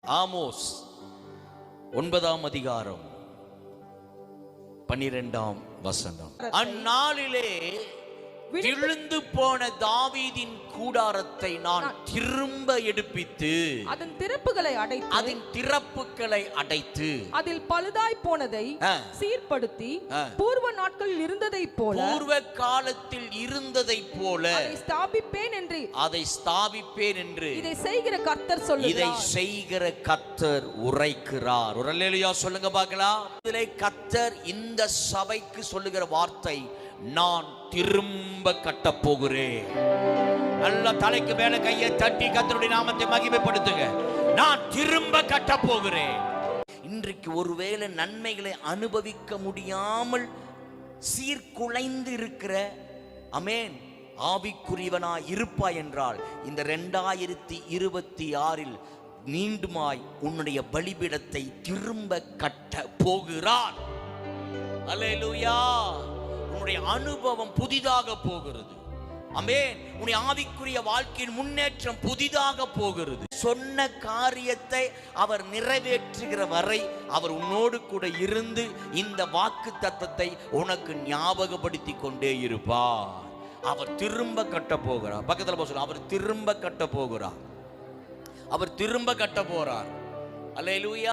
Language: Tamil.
ஆமோஸ் 9ஆம் அதிகாரம் 12ஆம் வசனம். அந்நாளிலே விழுந்து போன தாவீதின் கூடாரத்தை நான் திரும்ப எடுப்பித்து அதன் திறப்புகளை அடைத்து அதில் பழுதாய் போனதை சீர்படுத்தி பூர்வ நாட்களில் பூர்வ காலத்தில் இருந்ததை போல அதை ஸ்தாபிப்பேன் என்று இதை செய்கிற கர்த்தர் சொல்லுகிறார். இதை செய்கிற கர்த்தர் உரைக்கிறார். ஒரு அல்லேலூயா சொல்லுங்க பார்க்கலாம். இதிலே கர்த்தர் இந்த சபைக்கு சொல்லுகிற வார்த்தை, நான் திரும்ப கட்டப் போகிறேன். நல்ல தலைக்கு மேல கையை தட்டி கர்த்தருடைய நாமத்தை மகிமைப்படுத்துங்க. நான் திரும்ப கட்டப் போகிறேன். இன்றைக்கு ஒருவேளை நன்மைகளை அனுபவிக்க முடியாமல் சீர்குலைந்து இருக்கிற அமேன் ஆவிக்குரியவனாய் இருப்பாய் என்றால் இந்த 2026 மீண்டுமாய் உன்னுடைய பலிபீடத்தை திரும்ப கட்ட போகிறார். அல்லேலூயா. உன்னுடைய அனுபவம் புதிதாக போகிறது. ஆமென். உன்னுடைய ஆவிக்குரிய வாழ்க்கையின் முன்னேற்றம் புதிதாக போகிறது. சொன்ன காரியத்தை அவர் நிறைவேற்றுகிற வரை அவர் உன்னோடு கூட இருந்து இந்த வாக்கு தத்தத்தை உனக்கு ஞாபகப்படுத்தி கொண்டே இருப்பார். அவர் திரும்ப கட்ட போகிறார். பக்கத்துல சொல்லுங்க, அவர் திரும்ப கட்ட போகிறார். அவர் திரும்ப கட்ட போறார். அல்லேலூயா.